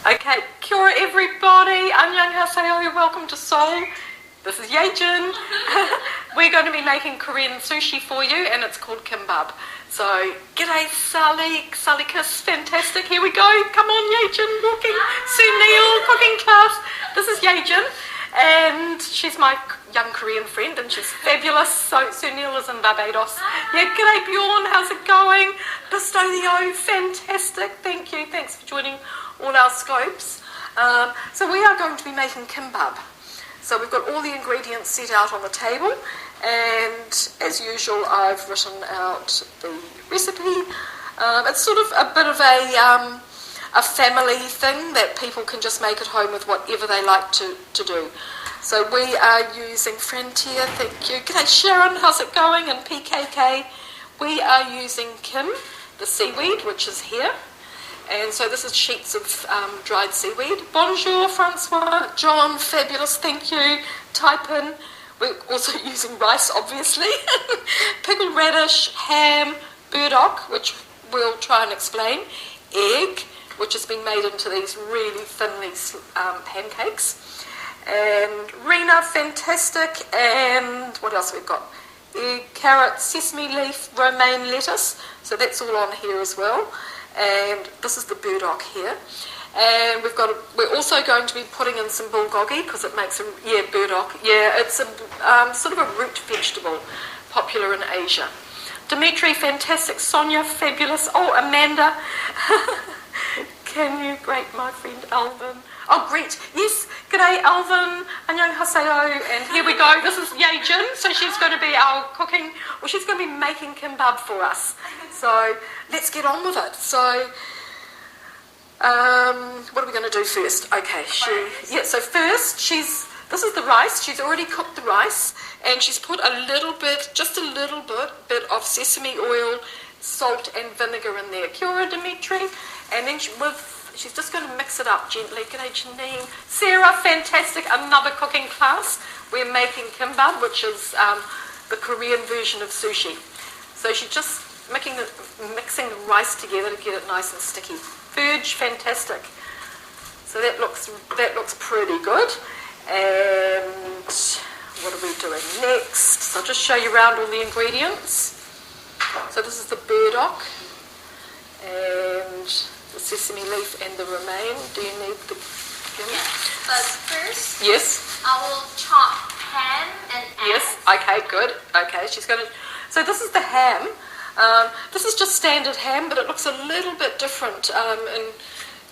Okay, kia ora everybody. Annyeonghaseyo, welcome to Seoul. This is Yejin. We're going to be making Korean sushi for you, and it's called Kimbop. So, g'day Sally, Kiss, fantastic. Here we go. Come on, Yejin, walking. Sunil, cooking class. This is Yejin, and she's my young Korean friend, and she's fabulous. So, Sunil is in Barbados. Yeah, g'day Bjorn, how's it going? Pistodio, fantastic. Thank you. Thanks for joining all our scopes. So we are going to be making kimbap. So we've got all the ingredients set out on the table, and as usual I've written out the recipe. It's sort of a bit of a family thing that people can just make at home with whatever they like to do. So we are using Frontier, thank you. G'day Sharon, how's it going? And PKK. We are using Kim, the seaweed, which is here. And so this is sheets of dried seaweed. Bonjour, Francois, John, fabulous, thank you. Type in. We're also using rice, obviously. Pickled radish, ham, burdock, which we'll try and explain. Egg, which has been made into these really thinly pancakes. And Rena, fantastic. And what else we've got? Egg, carrot, sesame leaf, romaine lettuce. So that's all on here as well. And this is the burdock here, and we're also going to be putting in some bulgogi because it makes burdock. Yeah, it's a sort of a root vegetable, popular in Asia. Dimitri, fantastic. Sonia, fabulous. Oh, Amanda, can you greet my friend Alvin? Oh, great. Yes. G'day, Alvin. Annyeonghaseyo. And here we go. This is Yejin. So she's going to be our cooking, or she's going to be making kimbap for us. So let's get on with it. So what are we going to do first? Okay. So first this is the rice. She's already cooked the rice, and she's put just a little bit of sesame oil, salt and vinegar in there. Kia ora, Dimitri. And then she's just going to mix it up gently. G'day, Janine. Sarah, fantastic. Another cooking class. We're making kimbap, which is the Korean version of sushi. So she's just mixing the rice together to get it nice and sticky. Verge, fantastic. So that looks pretty good. And what are we doing next? So I'll just show you around all the ingredients. So this is the burdock and the sesame leaf and the romaine. Do you need the... Yes, but first... Yes. I will chop ham and eggs. Yes, okay, good. Okay, she's going to... So this is the ham. This is just standard ham, but it looks a little bit different in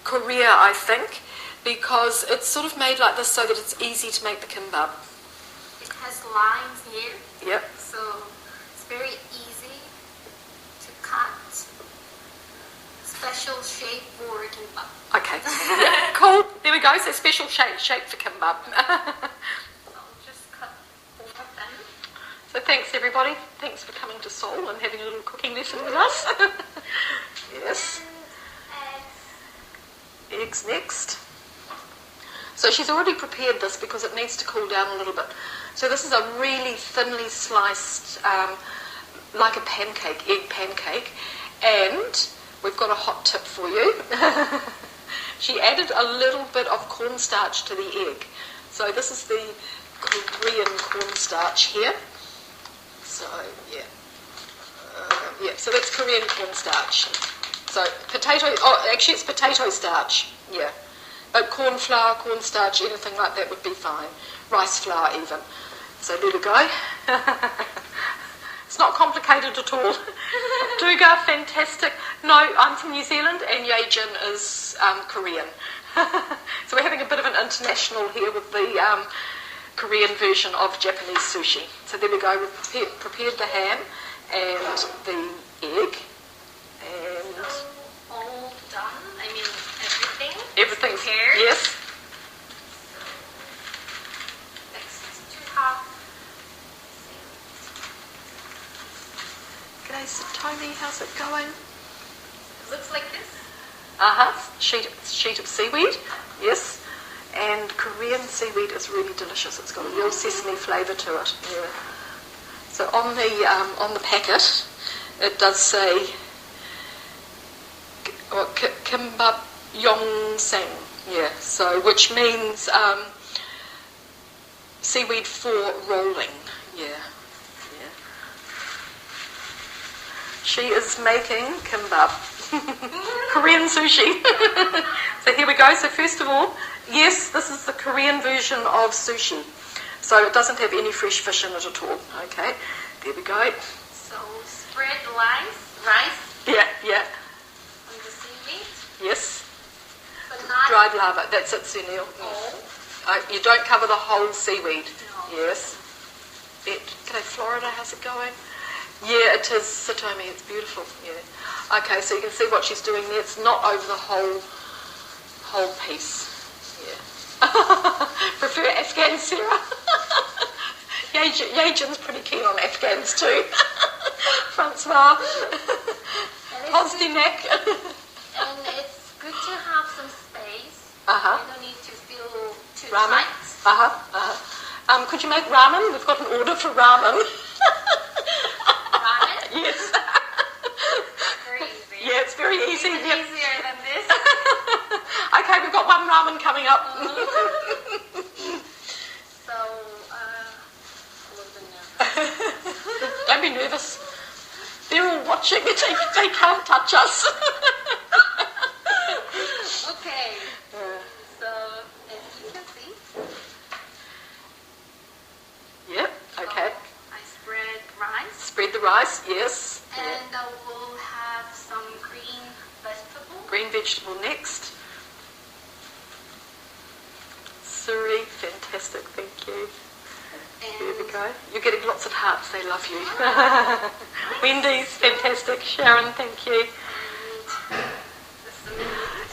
Korea, I think, because it's sort of made like this so that it's easy to make the kimbap. It has lines here. Yep. So it's very easy to cut. Special shape for kimbap. Okay. Yeah, cool. There we go. So special shape for kimbap. I'll just cut all of them. So thanks everybody. Thanks for coming to Seoul and having a little cooking lesson with us. Yes. Eggs next. So she's already prepared this because it needs to cool down a little bit. So this is a really thinly sliced, like a pancake, egg pancake, and we've got a hot tip for you. She added a little bit of cornstarch to the egg. So this is the Korean cornstarch here. So, yeah. So that's Korean cornstarch. So actually it's potato starch, yeah. But corn flour, cornstarch, anything like that would be fine. Rice flour even. So there we go. It's not complicated at all. Duga, fantastic. No, I'm from New Zealand and Yejin is Korean. So we're having a bit of an international here with the Korean version of Japanese sushi. So there we go. We've prepared the ham and the egg. And all done. I mean everything. Everything's prepared. Yes. Next to top. G'day, Tony. How's it going? It looks like this. Sheet of seaweed. Yes. And Korean seaweed is really delicious. It's got a real sesame flavour to it. Yeah. So on the packet, it does say Kimbop Yongsang. Yeah, so which means seaweed for rolling. Yeah, yeah. She is making kimbap, Korean sushi. So here we go. So first of all, yes, this is the Korean version of sushi. So it doesn't have any fresh fish in it at all. Okay, there we go. So spread rice. Yeah, yeah. On the seaweed. Yes. But not Dried lava. That's it, Sunil. whole. You don't cover the whole seaweed. No. Yes. G'day, Florida. How's it going? Yeah, it is Satomi. It's beautiful. Yeah. Okay, so you can see what she's doing there. It's not over the whole piece. Yeah. Prefer Afghan, Sarah. Yajin's pretty keen on Afghans too. Francois. Pozdinek. And it's good to have some space. Uh-huh. You don't need to feel too Ramen. tight. Could you make ramen? We've got an order for ramen. Ramen? Yes. Very easy. Yeah, it's very easy. Even Yep. easier than this. Okay, we've got one ramen coming up. So, a little bit nervous. Don't be nervous. They're all watching. They can't touch us. Okay. So, as you can see. Yep, okay. So I spread rice. Spread the rice, yes. And I will have some green vegetable. Green vegetable next. Suri, fantastic, thank you. There we go. You're getting lots of hearts, they love you. Wendy's, fantastic. Sharon, thank you.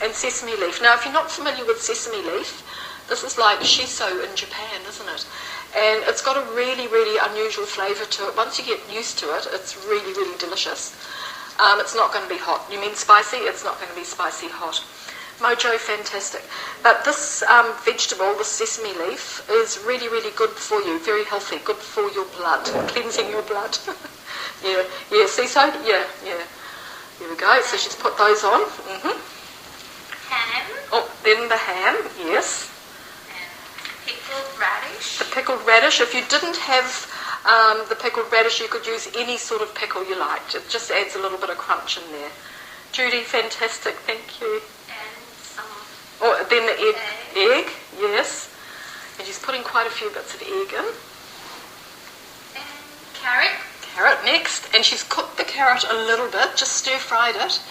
And sesame leaf. Now, if you're not familiar with sesame leaf, this is like shiso in Japan, isn't it? And it's got a really, really unusual flavour to it. Once you get used to it, it's really, really delicious. It's not going to be hot. You mean spicy? It's not going to be spicy hot. Mojo, fantastic. But this vegetable, the sesame leaf, is really, really good for you. Very healthy. Good for your blood. Cleansing your blood. Yeah. See, so? Yeah. Here we go. So she's put those on. Ham. Oh, then the ham, yes. And pickled radish. The pickled radish. If you didn't have the pickled radish, you could use any sort of pickle you liked. It just adds a little bit of crunch in there. Judy, fantastic. Thank you. Oh, then the egg, yes. And she's putting quite a few bits of egg in. And carrot. Carrot next. And she's cooked the carrot a little bit, just stir-fried it.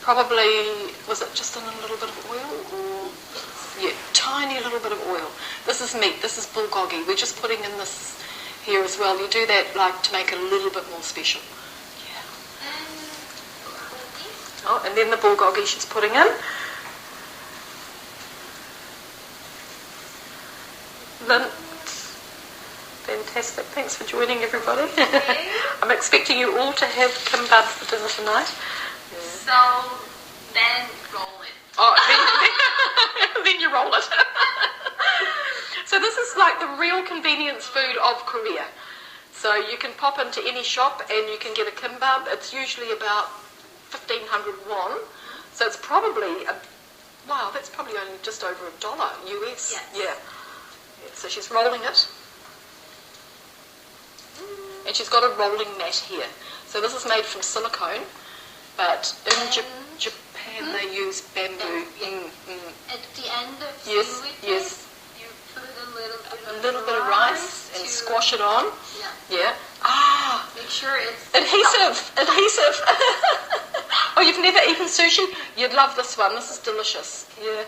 Probably, was it just in a little bit of oil? Or yeah, tiny little bit of oil. This is meat, this is bulgogi. We're just putting in this here as well. You do that like to make it a little bit more special. Yeah. Oh, and then the bulgogi she's putting in. Lint. Fantastic. Thanks for joining, everybody. Okay. I'm expecting you all to have kimbap for dinner tonight. Yeah. So then roll it. Oh, then you roll it. So this is like the real convenience food of Korea. So you can pop into any shop and you can get a kimbap. It's usually about 1,500 won. So it's probably wow, that's probably only just over $1 US. Yes. Yeah. So she's rolling it. And she's got a rolling mat here. So this is made from silicone, but in Japan they use bamboo. At the end of Yes, yes. You put a little bit of rice and squash it on. Yeah. Ah. Make sure it's adhesive. Oh, you've never eaten sushi? You'd love this one. This is delicious. Yeah.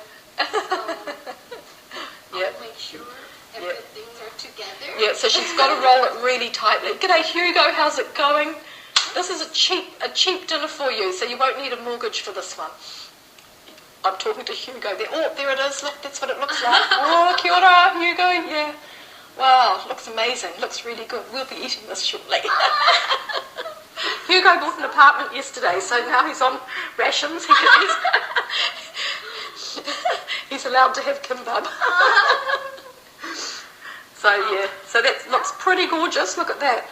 Yeah. Make sure everything's are together. Yeah, so she's got to roll it really tightly. G'day Hugo, how's it going? This is a cheap dinner for you, so you won't need a mortgage for this one. I'm talking to Hugo there. Oh, there it is. Look, that's what it looks like. Oh, kia ora, Hugo. Yeah. Wow, looks amazing. Looks really good. We'll be eating this shortly. Hugo bought an apartment yesterday, so now he's on rations. He's allowed to have kimbap. So yeah, so that looks pretty gorgeous. Look at that.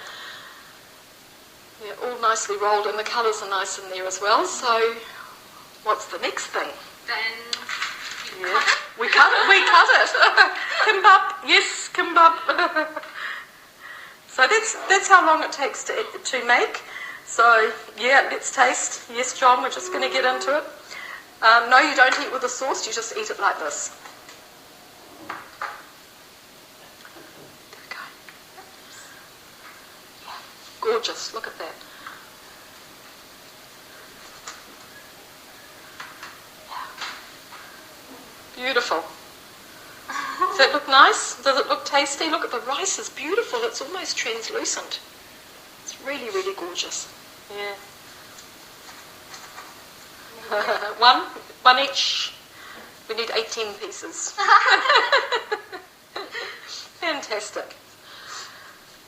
Yeah, all nicely rolled, and the colours are nice in there as well. So what's the next thing? Then you Yeah. We cut it. Kimbop, yes, kimbop. So that's how long it takes to make. So yeah, let's taste. Yes, John, we're just going to get into it. No, you don't eat with the sauce. You just eat it like this. There we go. Yeah, gorgeous. Look at that. Beautiful. Does that look nice? Does it look tasty? Look at the rice, is beautiful. It's almost translucent. It's really, really gorgeous. Yeah. One each. We need 18 pieces. Fantastic.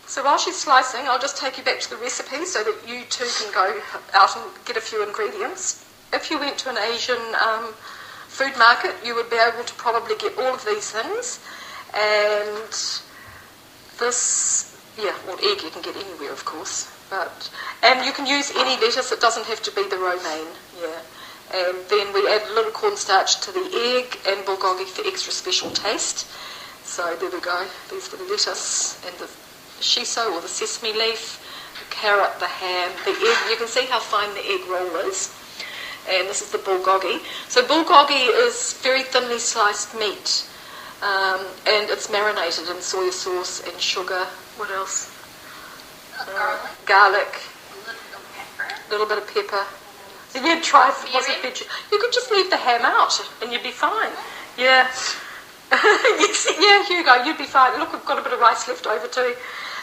So while she's slicing, I'll just take you back to the recipe so that you too can go out and get a few ingredients. If you went to an Asian food market, you would be able to probably get all of these things, and this, well, egg you can get anywhere, of course, and you can use any lettuce. It doesn't have to be the romaine. And then we add a little cornstarch to the egg and bulgogi for extra special taste. So there we go. There's the lettuce and the shiso or the sesame leaf, the carrot, the ham, the egg. You can see how fine the egg roll is. And this is the bulgogi. So bulgogi is very thinly sliced meat, and it's marinated in soy sauce and sugar. What else? Garlic. A little bit of pepper. And you'd try if it wasn't veg. You could just leave the ham out and you'd be fine. Yeah. Yeah, Hugo, you'd be fine. Look, we've got a bit of rice left over too.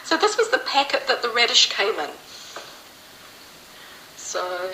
So this was the packet that the radish came in. So